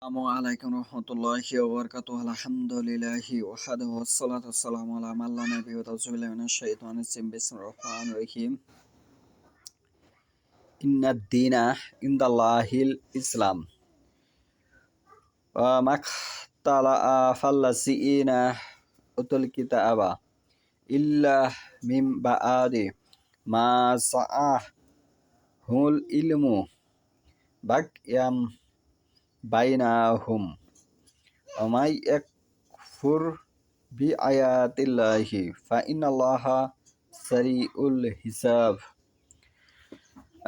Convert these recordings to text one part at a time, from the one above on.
আসসালামু আলাইকুম রহমতুল্লাহি ওয়া বারাকাতুহু আলহামদুলিল্লাহি ওয়াহদাহু ওয়াসসালাতু ওয়াসসালামু আলা মান লা নাবিয়্যা বা'দাহু আউযু বিল্লাহি মিনাশ শাইতানির রাজিম বিসমিল্লাহির রহমানির রহিম ইন্নাদ-দীনা ইনদাল্লাহিল ইসলাম ওয়া মাখতালাফা ফাল্লাযীনা উতুল কিতাবা ইল্লা মিন বা'দি মা জাআহুমুল ইলমু বাগয়াম বাইনাহুম ওয়া মাই ইয়াকফুর বিআয়াতিল্লাহি ফাইন্নাল্লাহা সারিউল হিসাব।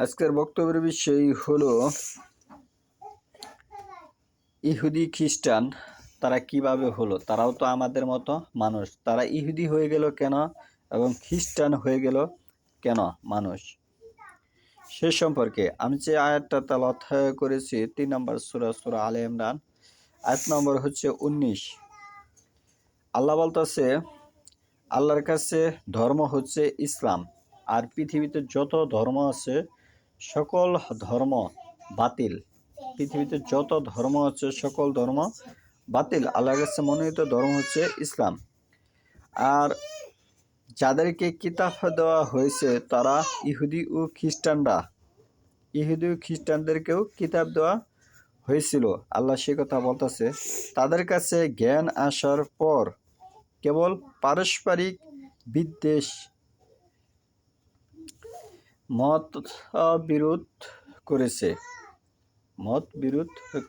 আজকের বক্তব্যের বিষয় হলো ইহুদি খ্রিস্টান তারা কিভাবে হলো। তারাও তো আমাদের মতো মানুষ, তারা ইহুদি হয়ে গেল কেন এবং খ্রিস্টান হয়ে গেল কেন মানুষ, সে সম্পর্কে আমি যে আয়াতটা তেলাওয়াত করেছি 3 নম্বর সূরা আলে ইমরান, আয়াত নম্বর হচ্ছে 19। আল্লাহ বলতেছে আল্লাহর কাছে ধর্ম হচ্ছে ইসলাম, আর পৃথিবীতে যত ধর্ম আছে সকল ধর্ম বাতিল। পৃথিবীতে যত ধর্ম আছে সকল ধর্ম বাতিল। আল্লাহর কাছে মনোনীত ধর্ম হচ্ছে ইসলাম। আর যাদেরকে কিতাব দেওয়া হয়েছে তারা ইহুদি ও খ্রিস্টানরা। ইহুদি ও খ্রিস্টানদেরকেও কিতাব দেওয়া হয়েছিল। আল্লাহ সে কথা বলতেছে তাদের কাছে জ্ঞান আসার পর কেবল পারস্পরিক বিদ্বেষ মত বিরোধ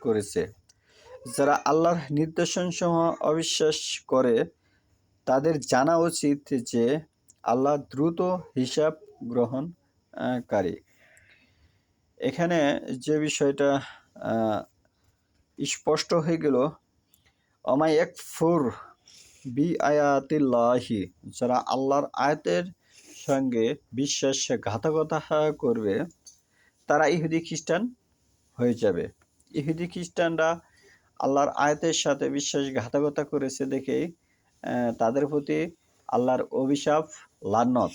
করেছে। যারা আল্লাহর নির্দেশনসমূহ অবিশ্বাস করে তাদের জানা উচিত যে আল্লাহ দ্রুত হিসাব গ্রহণকারী। এখানে যে বিষয়টা স্পষ্ট হয়ে গেল, ওয়া ইয়াকফুর বিআয়াতিল্লাহি, যারা আল্লাহর আয়াতের সঙ্গে বিশ্বাসঘাতকতা করবে তারা ইহুদি খ্রিস্টান হয়ে যাবে। ইহুদি খ্রিস্টানরা আল্লাহর আয়াতের সাথে বিশ্বাসঘাতকতা করেছে দেখেই তাদের প্রতি আল্লাহর অভিশাপ, লানত।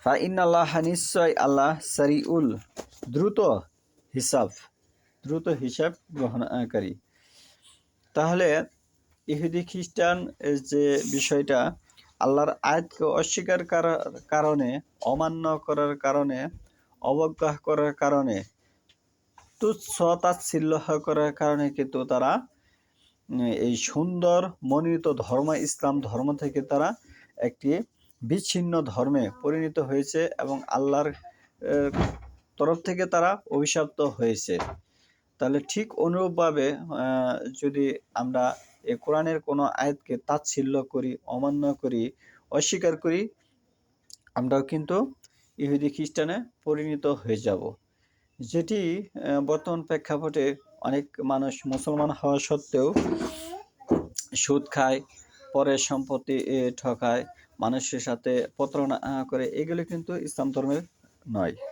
ফাইন্নাল্লাহা, নিশ্চয় আল্লাহ, সারিউল, দ্রুত হিসাব গ্রহণকারী। তাহলে ইহুদি খ্রিস্টান যে বিষয়টা আল্লাহর আয়াতকে অস্বীকার করার কারণে, অমান্য করার কারণে, অবজ্ঞা করার কারণে, তুচ্ছ-তাচ্ছিল্য করার কারণে কিন্তু তারা এই সুন্দর মনোনীত ধর্ম ইসলাম ধর্ম থেকে তারা একটি বিচ্ছিন্ন ধর্মে পরিণত হয়েছে এবং আল্লাহর তরফ থেকে তারা অভিশপ্ত হয়েছে। তাহলে ঠিক অনুরূপভাবে যদি আমরা এই কোরআনের কোনো আয়াতকে তাচ্ছিল্য করি, অমান্য করি, অস্বীকার করি, আমরাও কিন্তু ইহুদি খ্রিস্টানে পরিণত হয়ে যাব। যেটি বর্তমান প্রেক্ষাপটে অনেক মানুষ মুসলমান হওয়া সত্ত্বেও সুদ খায়, পরের সম্পত্তি ঠকায়, মানুষের সাথে প্রতারণা করে, এগুলো কিন্তু ইসলাম ধর্মের নয়।